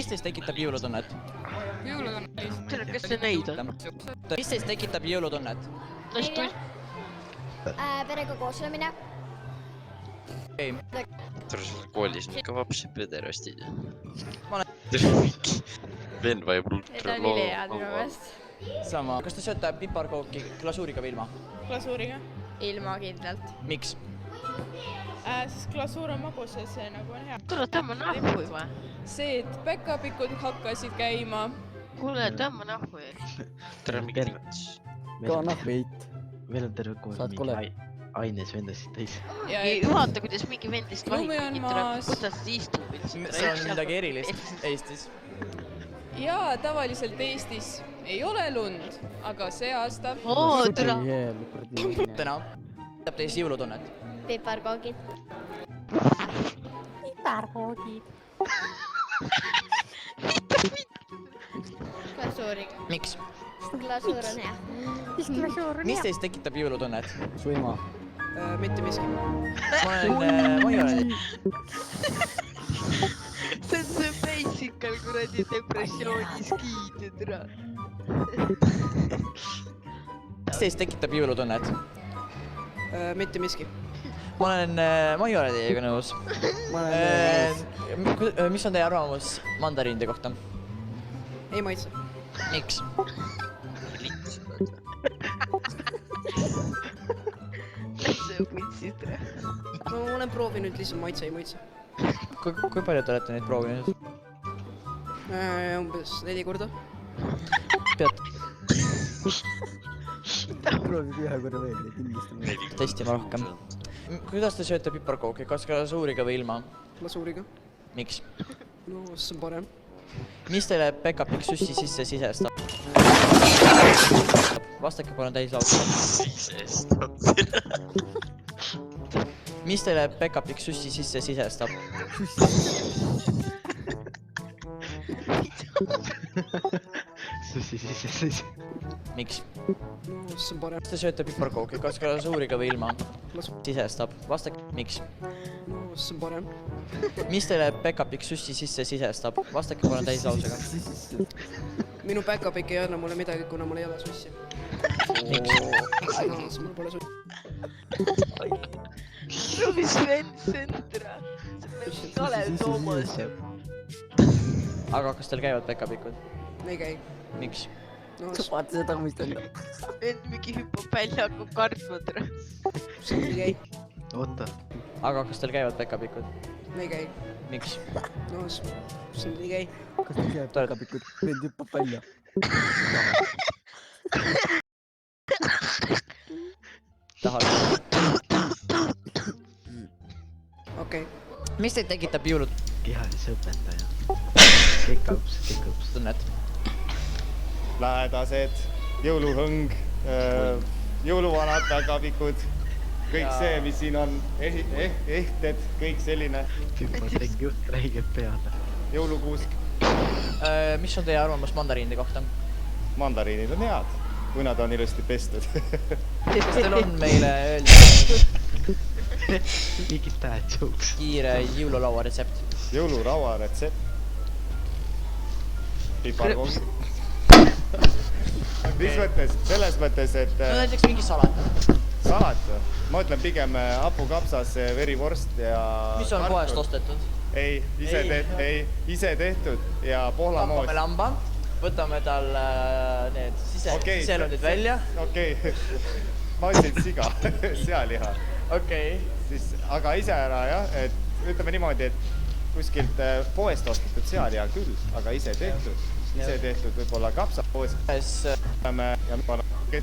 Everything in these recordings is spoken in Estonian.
mis teist tekitab jõulutunnet? Jõulutunnet. Kas see neid on? Mis teist tekitab jõulutunnet? Perega koos olemine. Tore sul koolis on ikka vapsi pederastid. Ma Vend vajab Need on ülihead minu meelest. Sama. Kas te sööte piparkooki glasuuriga või ilma? Glasuuriga. Ilma kindlalt. Miks? Siis glasuur on magus ja see nagu on hea. Kuule, tõmba nahvu juba. See, et päkapikud hakkasid käima. Kuule, tõmba nahvu. Tere mingi lits. Ka nahveit. Veel on terve kool mingi aines vendasid täis. Vaata, kuidas mingi vendist Lumi on maas. Kuidas istub üldse. See on midagi erilist Eestis. Jaa, tavaliselt Eestis ei ole lund, aga see aasta... Tere! Täna teeb teis jõulutunnet. Piparkoogid. Piparkoogid. Glasuuriga. Miks? Glasuur on hea. Mis teist tekitab jõulutunnet? Suima. Mitte miski. Ma ei ole nii. See on see basic'al kuradi depressioonis kiidnud ära. Mis teist tekitab jõulutunnet? Mitte miski. Ma ei ole teiega nõus. Mis on teie arvamus mandariinide kohta? Ei maitse. Miks? See võtsid ära. Ma olen proovinud lihtsalt maitse, ei maitse. Kui palju te olete neid proovinud? Umbes 4 korda. Pead Proovib ühe korra veel, et kindlasti. testima rohkem. Kuidas te sööte piparkooki? Kas glasuuriga või ilma? Glasuuriga. Miks? No, see on parem. Mis teile päkapikk süssi sisse sisestab? Vastake palun täislausega. Mis teile päkapikk süssi sisse sisestab? Sussi sisse. Miks? No, see on parem. Kas te sööte piparkooki? Kas glasuuriga või ilma? Sisestab. Vastake. Miks? No, see on parem. Mis teile päkapikk süssi sisse sisestab? Vastake palun täislausega. Minu päkapikk ei anna mulle midagi, kuna mul ei ole sussi. Miks? Mul pole sussi. Proovis vend sentra. See on Kalev Toomas. Aga kas teil käivad päkapikud? Ei käi. Miks? No, Vaata seda, mis ta on. Vend mingi hüppab välja, hakkab kartma tere. see ei käi. Oota. Aga kas teil käivad päkapikud? Ei käi. Miks? No, see ei käi. Kas ta käib päkapikud? Vend hüppab välja. Tahad? Okei. Mis teid tekitab jõulutunnet? Kehalise õpetaja. Kekaups. Lähedased, jõuluhõng, jõuluvanad päkapikud, kõik see, mis siin on, ehted, kõik selline. Pipatek juht räigeb peale. Jõulukuusk. Mis on teie arvamus mandariinide kohta? Mandariinid on head, kui nad on ilusti pestud. Kas teil on meile öelda Mingid tähed jooks. kiire jõululaua retsept? Jõuluraua retsept. Piparkoog. Mis mõttes? Selles mõttes, et... No näiteks mingi salat. Salat? Ma ütlen pigem hapukapsas, verivorst ja... Mis on poest ostetud? Ei, ise tehtud ja pohlamoos. Tappame lamba, võtame tal need siselundid välja. Okei, ma ütlesin siga, sealiha. Okei. Aga ise ära jah, et ütleme niimoodi, et kuskilt poest ostetud sealiha küll, aga ise tehtud võib-olla kapsapoos.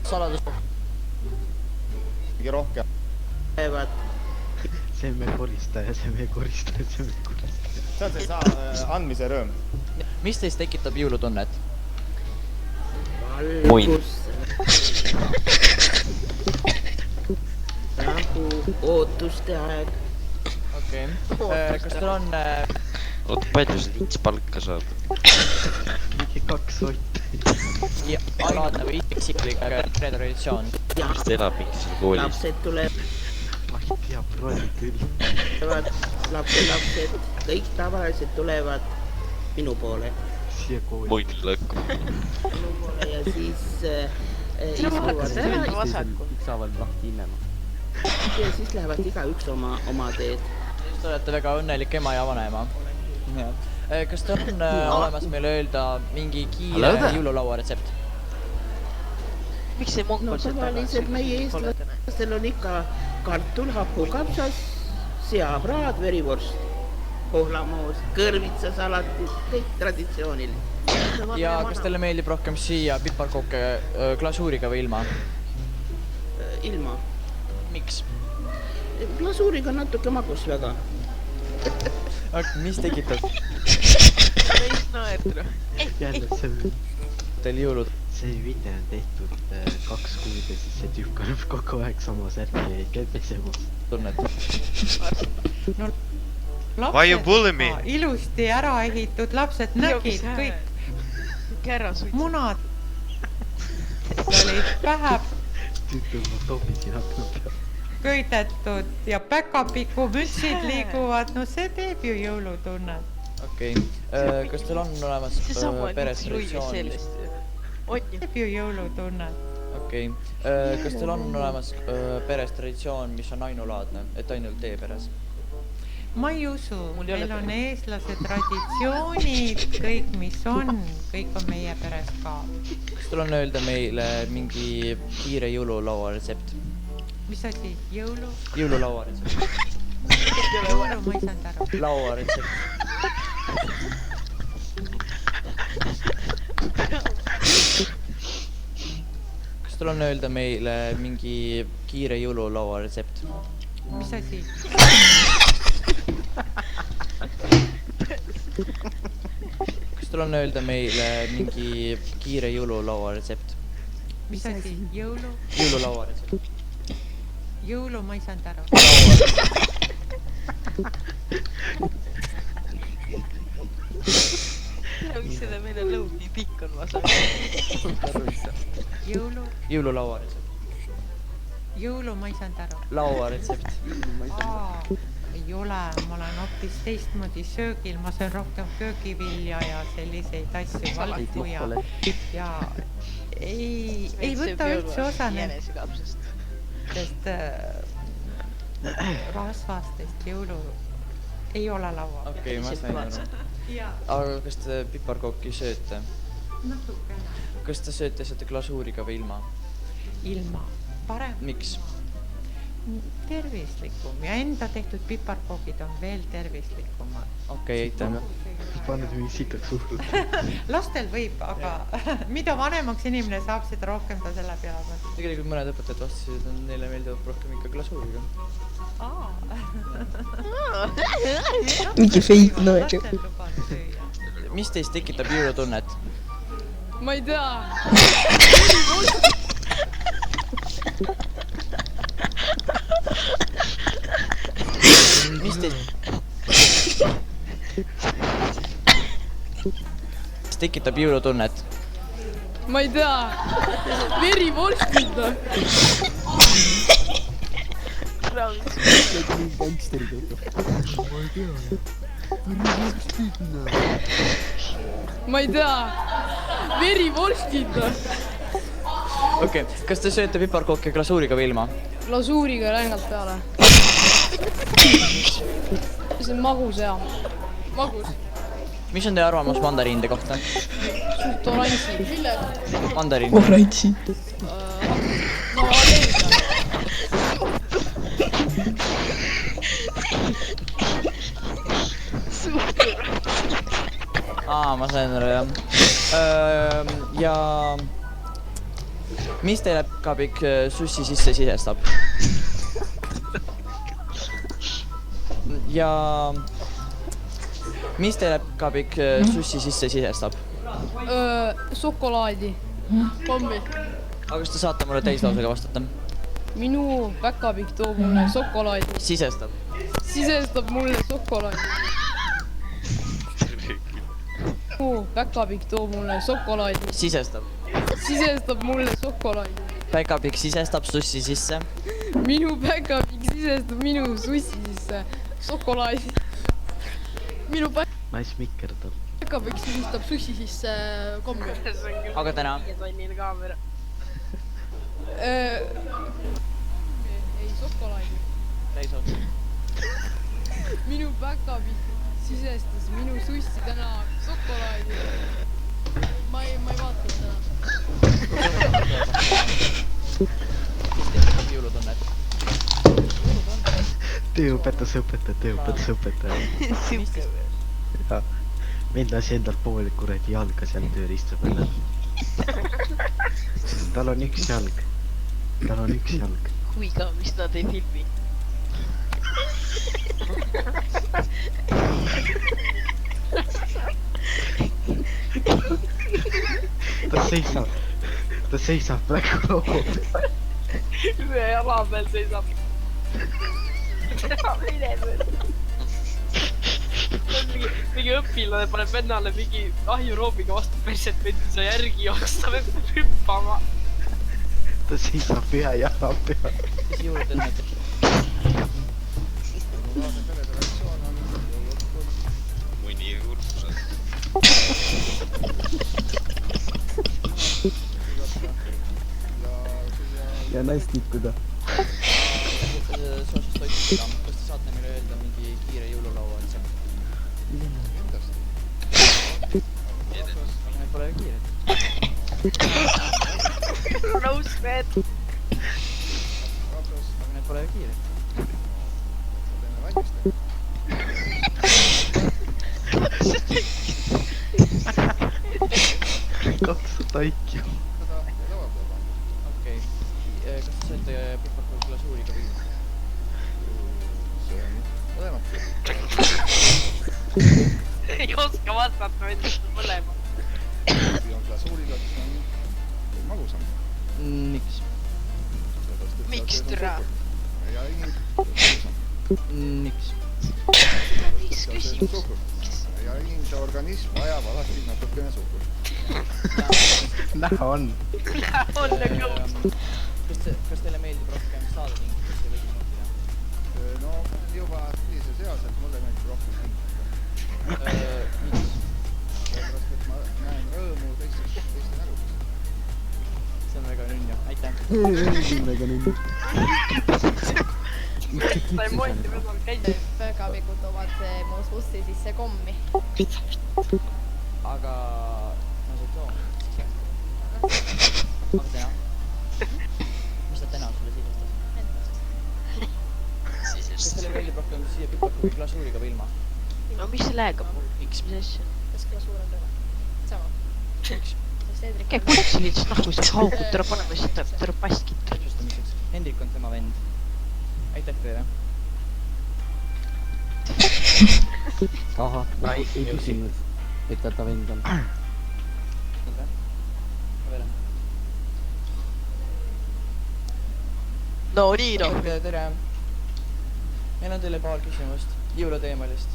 Saladus. Mingi rohkem. See on meie koristaja. See on see andmise rõõm. Mis teist tekitab jõulutunnet? Valgus. Rahu, ootuste aeg. Okei. Kas teil on... Oota, palju see lits palka saab? Mingi 2 sotti. Ja alaata või iksiklik traditsioon. Mis ta elab mingis koolis? Lapsed tulevad. Ma ei tea, prolli küll. Lapsed, kõik tavaliselt tulevad minu poole. Siia kooli. Muid lõkku. Minu poole ja siis istuvad ära ükshaaval lahti hinnema. ja siis lähevad igaüks oma teed. Te olete väga õnnelik ema ja vanaema. Kas teil on olemas meile öelda mingi kiire jõululaua retsept? miks ei No tavaliselt meie eestlastel on ikka kartul, hapukapsas, seapraad, verivorst, kohlamoos, kõrvitsasalatid, kõik traditsiooniline. Ja kas teile meeldib rohkem siia piparkooke glasuuriga või ilma? Ilma. Miks? Glasuuriga natuke magus väga. Mis tekitab Jälle see... teil jõulud? See video on tehtud 2 kuud ja siis see tüüp kannab kogu aeg sama särki käpesemus. Tunned? Why you bully me? Ilusti ära ehitud lapsed nägid kõik munad. Olid pähe Tüüp on topisin hakkab peale. köidetud ja päkapiku mütsid liiguvad. No see teeb ju jõulutunnet. Okei. Kas teil on olemas peres traditsioon? Teeb ju jõulutunnet. Okei. Kas teil on olemas peres traditsioon, mis on ainulaadne, et ainult teie peres? Ma ei usu, meil on eestlase traditsioonid, kõik mis on, kõik on meie peres ka. Kas teil on öelda meile mingi kiire jõululaua retsept? Mis asi? Jõulu? Jõululaua retsept. Jõulu, ma ei saanud aru. Laua retsept. Kas teil on öelda meile mingi kiire jõululaua retsept? Mis asi? Kas teil on öelda meile mingi kiire jõululaua retsept? Mis asi? Jõulu? Jõululaua retsept. Jõulu, ma ei saanud aru. Miks seda meile lõud nii pikk on, ma saan. Jõulu? Jõululaua retsept. Jõulu, ma ei saanud aru. Laua retsept. Ei ole, ma olen hoopis teistmoodi söögil, ma söön rohkem köögivilja ja selliseid asju, valku ja ei võta üldse osa nendest rasvastest jõulu ei ole laua. Okei, ma sain aru. Aga kas te piparkooki sööte? Natukene. Kas te sööte seda glasuuriga või ilma? Ilma. Parem. Miks? Tervislikum ja enda tehtud piparkoogid on veel tervislikumad. Okei, aitäh. Paned või sitaks suhtlud. Lastel võib, aga mida vanemaks inimene saab, seda rohkem ta selle peale mõtleb. Tegelikult mõned õpetajad vastasid, et neile meeldib rohkem ikka glasuuriga. Mingi feit naer. Mis teist tekitab jõulutunnet? Ma ei tea. Mis tekitab jõulutunnet? Ma ei tea. Verivorstid. Ma ei tea. Verivorstid. Okei, kas te sööte piparkooki glasuuriga või ilma? Glasuuriga rängalt peale. See on magus hea. Magus. Mis on teie arvamus mandariinide kohta? Suht oranži. Mandariin. Oranži. No, Ma sain aru, jah. Ja mis teile kabik sussi sisse sisestab? Ja mis teile kabik sussi sisse sisestab? Šokolaadi. Pommi. Aga kas te saate mulle täislausega vastata? Minu päkapikk toob mulle šokolaadi. Sisestab? Sisestab mulle šokolaadi. Minu päkapikk toob mulle šokolaadi. Sisestab? Sisestab mulle šokolaadi. Päkapikk sisestab sussi sisse? Minu päkapikk sisestab minu sussi sisse šokolaadi. Minu päkapikk... Ma ei smikkerdab. päkapüks sisustab sussi sisse kommi. aga täna? Ei, šokolaadi. Täis otsa. Minu päkapikk sisestas minu sussi täna šokolaadi. Ma ei vaata täna. Jõulutunnet. tööõpetusõpetaja. Vend lasi endalt pooli kuradi jalga seal tööriista peale. Tal on üks jalg. Kui ka, mis nad ei filmi. Ta seisab praegu loogu. Ühe jala peal seisab. Teha mine veel. Mingi õpilane paneb vennale mingi ahjuroobiga vastu perset, vend ei saa järgi jooksta, peab hüppama. Ta seisab ühe jala peal. Mis jõulutunnet? Mõni juurdused. ja naist nikkuda. Seoses toitudega, kas te saate meile öelda mingi kiire jõululaua otsa? Need pole kiired. Roastmed. Aga need pole kiired. Kakssada IQ. Okei. Kas te saite piparku glasuuriga viima? See on mõlemad. Ei oska vastata, vend mõlema. Kui on glasuuriga, siis on magusam. Miks? Miks türa? Ja magusam. Miks? Mis küsimus? Ja inimese organism vajab alati natukene suhkur. Näha on. On nagu. Kas teile meeldib rohkem saada tingitust või kinotida? No juba sellises eas, et mulle meeldib rohkem tingitust. Miks? Sellepärast, et ma näen rõõmu teiste nägudes. See on väga nünja, aitäh. Väga nii. Ta ei moiti vedal käidi. Päkapikud toovad mu sussi sisse kommi. Aga ma sain too. Aga täna? Mis ta täna sulle sisestas? Kas teile meeldib rohkem siia piparku või glasuuriga või ilma? No mis sellega mul? Miks? Mis asja? Kas glasuur on tõle? Sama. Miks? Käi putsi liits nahku, see haugud, tere paneme seda, tere paskit. Täpsustamiseks. Hendrik on tema vend. Aitäh teile. Ahah, ma ei küsinud, et ta vend on. No nii noh. Tere. Meil on teile paar küsimust jõuluteemalist.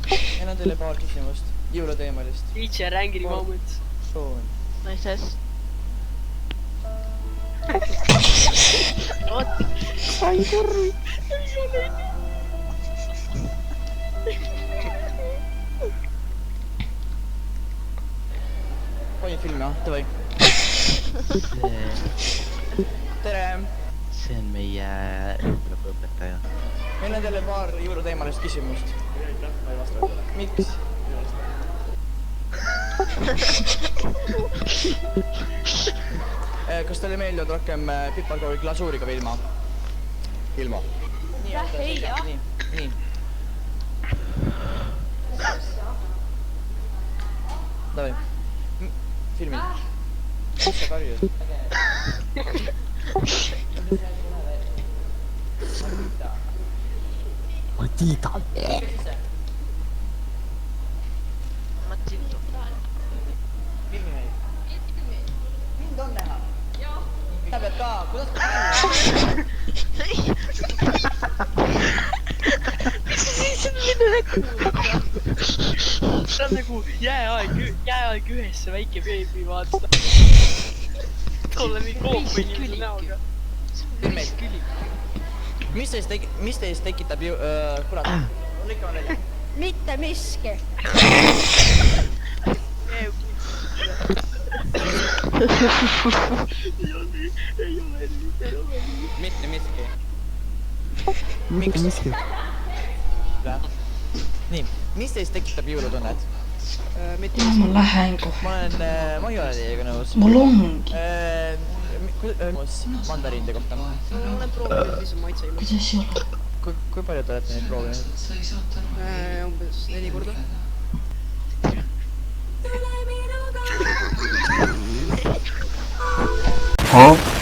Meil on teile paar küsimust jõuluteemalist. Teacher angry moments. Nice ass. Oot. Sai kurvi. Ei ole nii. Hoidin filmi, davai. Tere. See on meie õpetaja. Meil on teile paar jõuluteemalist küsimust. Ma ei vasta teile. Miks? Kas teile meeldivad rohkem piparku või glasuuriga või ilma? Ilma. Ei jah. Nii. Davai. Filmi. Mis sa karjud? Matita. Matito. Filmi meid. Mind on näha. Sa pead ka, kuidas ka see on nagu jääaeg ühes, see väike beebi, vaata. Tolle nii koopi inimese näoga. Filmi meid. mis teist tekitab ju... kurat, lõikame välja. Mitte miski. Mitte miski. Mitte miski. Nii, mis teist tekitab jõulutunnet? Ma lähen kohe. Ma olen... Ma ei ole teiega nõus. Mul ongi. Mandariinde kohta. Ma olen proovinud, mis on maitse ilus. Kuidas ei ole? Kui palju te olete neid proovinud? Umbes 4 korda. Huh?